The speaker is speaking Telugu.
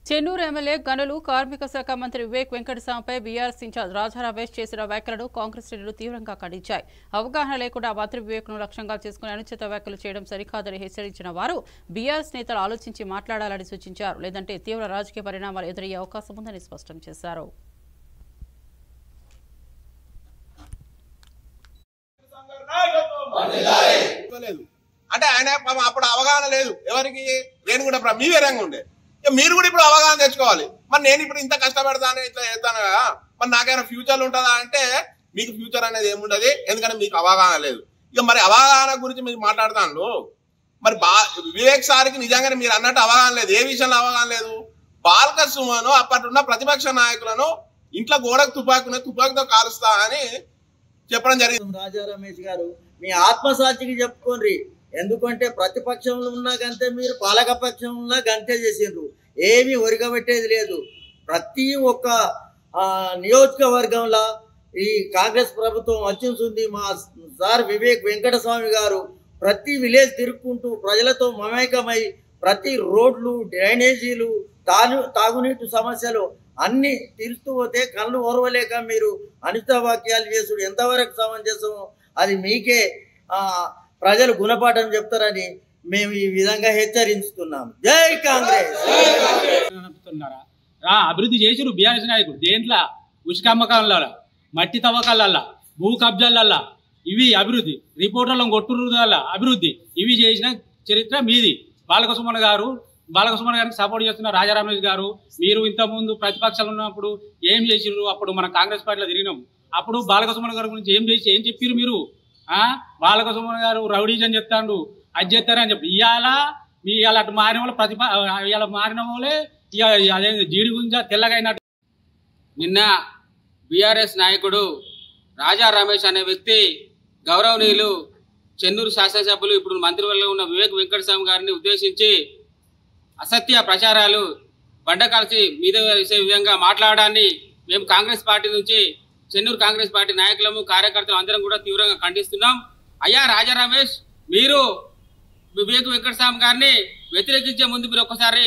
చెన్నూరు ఎమ్మెల్యే గనులు కార్మిక శాఖ మంత్రి వివేక్ వెంకటస్వామిపై బీఆర్ఎస్ ఇన్ఛార్జ్ రాజా రమేష్ చేసిన వ్యాఖ్యలను కాంగ్రెస్ శ్రేణులు తీవ్రంగా ఖండించాయి. అవగాహన లేకుండా మంత్రి వివేక్ను లక్ష్యంగా చేసుకుని అనుచిత వ్యాఖ్యలు చేయడం సరికాదని హెచ్చరించిన వారు బీఆర్ఎస్ నేతలు ఆలోచించి మాట్లాడాలని సూచించారు. లేదంటే తీవ్ర రాజకీయ పరిణామాలు ఎదురయ్యే అవకాశం ఉందని స్పష్టం చేశారు. అంటే ఆయన అప్పుడు అవగాహన లేదు ఎవరికి, నేను కూడా మీ వేరంగా ఉండే, మీరు కూడా ఇప్పుడు అవగాహన తెచ్చుకోవాలి. మరి నేను ఇప్పుడు ఇంత కష్టపడతాను ఇట్లా చేస్తాను కదా, మరి నాకైనా ఫ్యూచర్ ఉంటుందా అంటే మీకు ఫ్యూచర్ అనేది ఏముండదు, ఎందుకంటే మీకు అవగాహన లేదు. ఇక మరి అవగాహన గురించి మీరు మాట్లాడతాను. మరి వివేక్ సార్కి నిజంగానే మీరు అన్నట్టు అవగాహన లేదు. ఏ విషయంలో అవగాహన లేదు? బాల్క సుమను అప్పటిన్న ప్రతిపక్ష నాయకులను ఇంట్లో గోడకు తుపాకుతో కాలుస్తా అని చెప్పడం జరిగింది. రాజా రమేష్ గారు మీ ఆత్మసాక్షికి చెప్పుకోండి. ఎందుకంటే ప్రతిపక్షంలో ఉన్నా గంతే, మీరు పాలకపక్షంలో ఉన్నా గంతే చేసిండ్రు. ఏమీ ఒరిగబెట్టేది లేదు. ప్రతి ఒక్క నియోజకవర్గంలో ఈ కాంగ్రెస్ ప్రభుత్వం వచ్చింది. మా సార్ వివేక్ వెంకటస్వామి గారు ప్రతి విలేజ్ తిరుక్కుంటూ ప్రజలతో మమేకమై ప్రతి రోడ్లు, డ్రైనేజీలు, తాగునీటి సమస్యలు అన్ని తీరుస్తూ పోతే కళ్ళు ఓర్వలేక మీరు అనిత వాక్యాలు చేసుడు ఎంతవరకు సమంజసమో అది మీకే ప్రజలు గుణపాఠం చెప్తారని మేము ఈ విధంగా హెచ్చరిస్తున్నాం. జై కాంగ్రెస్. అభివృద్ధి చేసిరు బీఆర్ఎస్ నాయకుడు. దేంట్లో ఉసుక అమ్మకాల, మట్టి తవ్వకాలల్లా, భూ కబ్జాలల్లా, ఇవి అభివృద్ధి. రిపోర్టర్లను కొట్టురు అభివృద్ధి. ఇవి చేసిన చరిత్ర మీది. బాలకసుమన్ గారికి సపోర్ట్ చేస్తున్న రాజా రమేష్ గారు, మీరు ఇంతకుముందు ప్రతిపక్షాలు ఉన్నప్పుడు ఏం చేసిర్రు? అప్పుడు మన కాంగ్రెస్ పార్టీలో తిరిగినాం. అప్పుడు బాలకసుమన్ గారి గురించి ఏం చెప్పారు మీరు? బాలకసుమన్ గారు రౌడీజం చెప్తాడు, అది చేస్తారని చెప్పి ఇవాళ అటు మారిన వాళ్ళు ఇవాళ మారిన వాళ్ళే అదే జీడి గుంజ తెల్లగైనట్టు. నిన్న బీఆర్ఎస్ నాయకుడు రాజా రమేష్ అనే వ్యక్తి గౌరవనీయులు చెన్నూరు శాసనసభ్యులు ఇప్పుడు మంత్రివర్గంలో ఉన్న వివేక్ వెంకటస్వామి గారిని ఉద్దేశించి అసత్య ప్రచారాలు బండకాల్చి మీద వేసే విధంగా మాట్లాడడాన్ని మేము కాంగ్రెస్ పార్టీ నుంచి, చెన్నూరు కాంగ్రెస్ పార్టీ నాయకులము, కార్యకర్తలు అందరం కూడా తీవ్రంగా ఖండిస్తున్నాం. అయ్యా రాజా రమేష్, మీరు వివేక్ వెంకటస్వామి గారిని వ్యతిరేకించే ముందు మీరు ఒక్కసారి